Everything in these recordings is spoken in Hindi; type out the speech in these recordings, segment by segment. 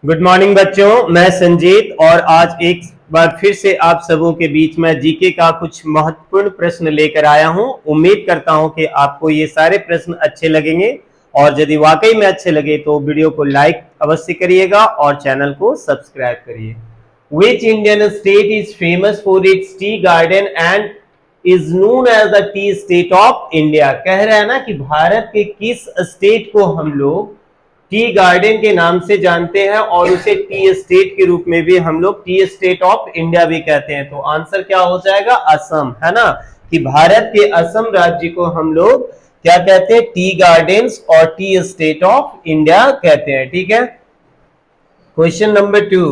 गुड मॉर्निंग बच्चों, मैं संजीत और आज एक बार फिर से आप सबों के बीच में जीके का कुछ महत्वपूर्ण प्रश्न लेकर आया हूं। उम्मीद करता हूं कि आपको ये सारे प्रश्न अच्छे लगेंगे और यदि वाकई में अच्छे लगे तो वीडियो को लाइक अवश्य करिएगा और चैनल को सब्सक्राइब करिए। Which Indian state is famous for its tea garden and is known as the tea state of India? कह रहा है ना कि भारत के किस स्टेट को हम लोग टी गार्डन के नाम से जानते हैं और उसे टी स्टेट के रूप में भी हम लोग टी स्टेट ऑफ इंडिया भी कहते हैं। तो आंसर क्या हो जाएगा? असम, है ना। कि भारत के असम राज्य को हम लोग क्या कहते हैं? टी गार्डन्स और टी स्टेट ऑफ इंडिया कहते हैं। ठीक है। Question number 2,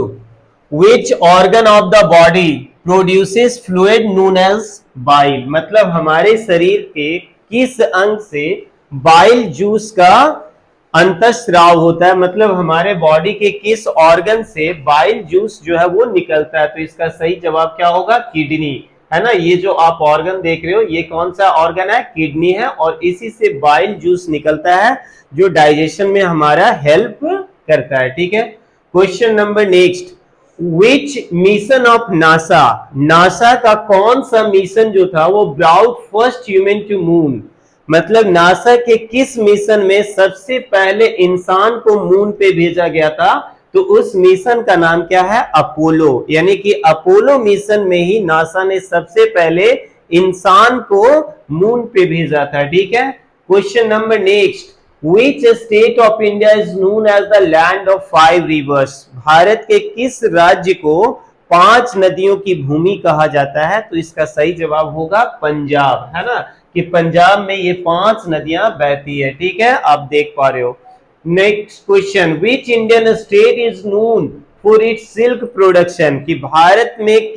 which organ of the body produces fluid known as bile? मतलब हमारे शरीर के किस अंग से बाइल जूस का अंतःस्राव होता है? मतलब हमारे बॉडी के किस ऑर्गन से बाइल जूस जो है वो निकलता है? तो इसका सही जवाब क्या होगा? किडनी, है ना। ये जो आप ऑर्गन देख रहे हो ये कौन सा ऑर्गन है? किडनी है और इसी से बाइल जूस निकलता है जो डाइजेशन में हमारा हेल्प करता है। ठीक है। Question number next, which mission of NASA? NASA का कौन सा मिशन जो था वो brought first human to moon? मतलब नासा के किस मिशन में सबसे पहले इंसान को मून पे भेजा गया था? तो उस मिशन का नाम क्या है? अपोलो। यानी कि अपोलो मिशन में ही नासा ने सबसे पहले इंसान को मून पे भेजा था। ठीक है। Question number next, Which state of India is known as the land of five rivers? Bharat के किस राज्य को 5 नदियों की भूमि कहा जाता है? तो इसका सही जवाब होगा पंजाब, है ना। कि पंजाब में ये 5 नदियां बहती है। ठीक है, आप देख पा रहे हो। Next question, which Indian state is known for its silk production? कि भारत में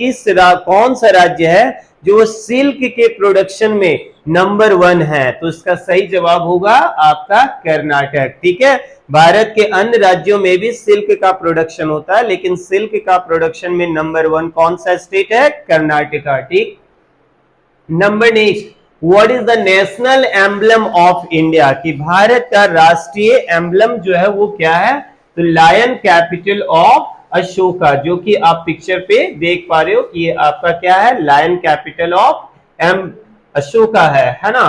कौन सा राज्य है जो सिल्क के प्रोडक्शन में नंबर 1 है? तो इसका सही जवाब होगा आपका कर्नाटक। ठीक है। भारत के अन्य राज्यों में भी सिल्क का प्रोडक्शन होता है लेकिन सिल्क का प्रोडक्शन में नंबर 1 कौन सा स्टेट है? कर्नाटका। ठीक। Number next, what is the national emblem of India? कि भारत का राष्ट्रीय एम्बलम जो है वो क्या है? तो लायन कैपिटल ऑफ अशोका, जो कि आप पिक्चर पे देख पा रहे हो कि ये आपका क्या है? लायन कैपिटल ऑफ अशोका है ना।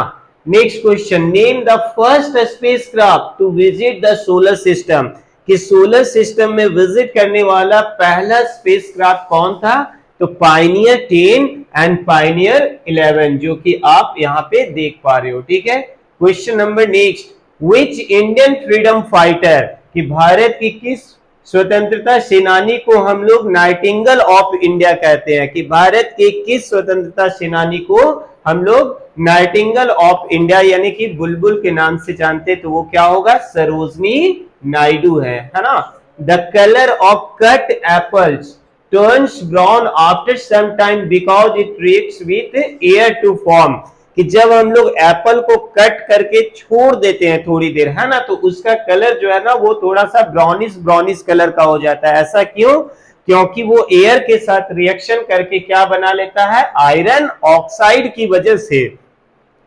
Next question, name the first spacecraft to visit the solar system? कि सोलर सिस्टम में विजिट करने वाला पहला स्पेसक्राफ्ट कौन था? तो पायनियर 10 एंड पायनियर 11, जो कि आप यहां पे देख पा रहे हो। ठीक है। Question number next, which Indian freedom fighter? कि भारत की किस स्वतंत्रता सेनानी को हम लोग नाइटिंगेल ऑफ इंडिया कहते हैं? कि भारत के किस स्वतंत्रता सेनानी को हम लोग नाइटिंगेल ऑफ इंडिया यानी कि बुलबुल के नाम से जानते हैं? तो वो क्या होगा? सरोजनी नायडू है ना। The colour of cut apples turns brown after some time because it reacts with air to form? कि जब हम लोग एप्पल को कट करके छोड़ देते हैं थोड़ी देर, है ना, तो उसका कलर जो है ना वो थोड़ा सा ब्राउनिश कलर का हो जाता है। ऐसा क्यों? क्योंकि वो एयर के साथ रिएक्शन करके क्या बना लेता है? आयरन ऑक्साइड की वजह से,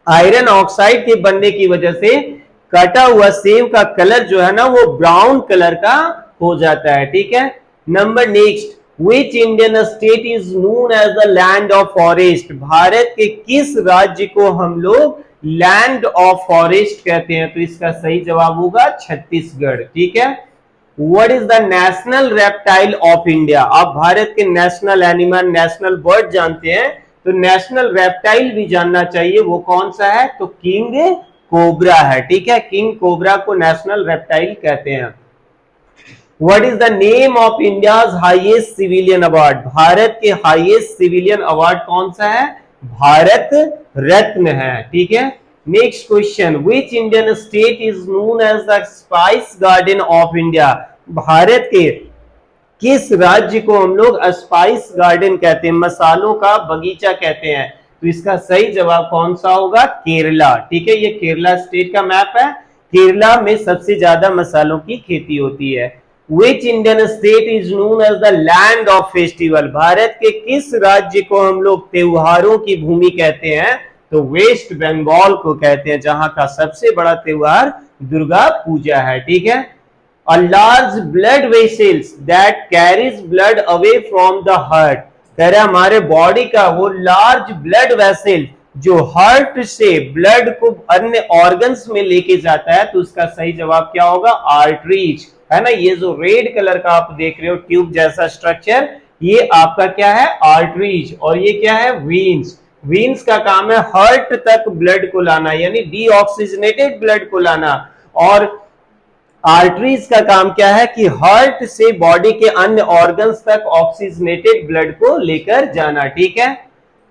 आयरन ऑक्साइड के बनने की वजह से कटा हुआ सेब का कलर जो है ना वो ब्राउन कलर का हो जाता है। ठीक है। Number next, Which Indian state is known as the land of forest? Bharat के किस राज्य को हम लोग लैंड ऑफ फॉरेस्ट कहते हैं? तो इसका सही जवाब होगा छत्तीसगढ़। ठीक है। What is the national reptile of India? आप भारत के नेशनल एनिमल, नेशनल बर्ड जानते हैं तो नेशनल रेप्टाइल भी जानना चाहिए, वो कौन सा है? तो किंग कोबरा है। ठीक है। किंग कोबरा को नेशनल रेप्टाइल कहते हैं। What is the name of India's highest civilian award? Bharat के हाईएस्ट सिविलियन अवार्ड कौन सा है? भारत रत्न है। ठीक है। Next question, which Indian state is known as the spice garden of India? Bharat के किस राज्य को हम लोग स्पाइस गार्डन कहते हैं? मसालों का बगीचा कहते हैं। तो इसका सही जवाब कौन सा होगा? केरला। ठीक है। ये केरला स्टेट का मैप है। केरला में सबसे ज्यादा मसालों की खेती होती है। Which Indian state is known as the land of festival? Bharat के किस राज्य को हम लोग त्योहारों की भूमि कहते हैं? तो वेस्ट बंगाल को कहते हैं, जहां का सबसे बड़ा त्योहार दुर्गा पूजा है। ठीक है। A large blood vessels that carries blood away from the heart. कह रहे हमारे बॉडी का वो लार्ज ब्लड वेसल जो हार्ट से ब्लड को अन्य ऑर्गन्स में लेके जाता है, तो उसका सही जवाब क्या होगा? आर्टरीज, है ना। ये जो रेड कलर का आप देख रहे हो ट्यूब जैसा स्ट्रक्चर, ये आपका क्या है? आर्टरीज। और ये क्या है? वीन्स। वीन्स का काम है हार्ट तक ब्लड को लाना, यानी डीऑक्सीजनेटेड ब्लड को लाना। और आर्टरीज का काम क्या है कि हार्ट से बॉडी के अन्य ऑर्गन्स तक ऑक्सीजनेटेड ब्लड को लेकर जाना। ठीक है।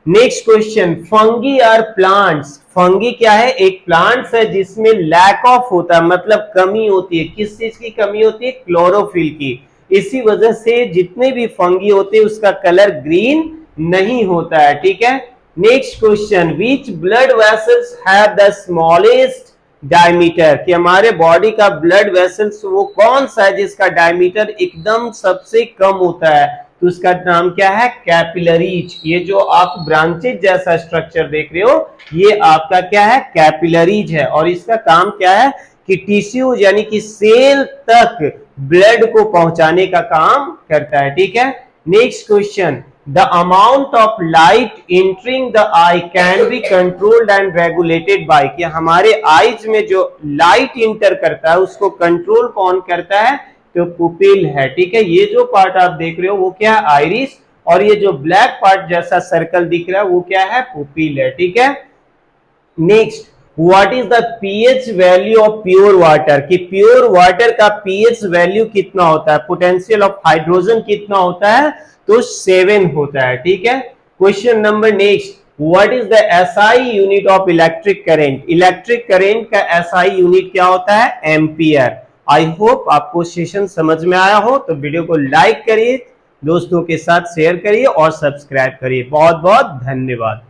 Next question, fungi are plants. Fungi क्या है? एक प्लांट्स है जिसमें लैक ऑफ होता है, मतलब कमी होती है। किस चीज की कमी होती है? क्लोरोफिल की। इसी वजह से जितने भी फंगी होते हैं उसका कलर ग्रीन नहीं होता है। ठीक है। Next question, which blood vessels have the smallest diameter, कि हमारे बॉडी का ब्लड वेसल्स वो कौन सा है जिसका डायमीटर एकदम सबसे कम होता है? तो उसका नाम क्या है? कैपिलरीज। ये जो आप ब्रांचेज जैसा स्ट्रक्चर देख रहे हो, ये आपका क्या है? कैपिलरीज है। और इसका काम क्या है कि टिश्यू यानी कि सेल तक ब्लड को पहुंचाने का काम करता है। ठीक है। Next question, the amount of light entering the I can be controlled and regulated by, कि हमारे आईज में जो लाइट इंटर करता है उसको कंट्रोल कौन करता है? तो पुपिल है। ठीक है। ये जो पार्ट आप देख रहे हो वो क्या है? आइरिस। और ये जो ब्लैक पार्ट जैसा सर्कल दिख रहा है वो क्या है? पुपिल है। ठीक है। Next, what is the pH value of pure water, कि प्योर वाटर का पीएच वैल्यू कितना होता है? पोटेंशियल ऑफ हाइड्रोजन कितना होता है? तो 7 होता है। ठीक है। Question number next, what is the SI unit of electric current. Electric current का एसआई यूनिट क्या होता है? एम्पियर। आई होप आपको सेशन समझ में आया हो, तो वीडियो को लाइक करिए, दोस्तों के साथ शेयर करिए और सब्सक्राइब करिए। बहुत बहुत धन्यवाद।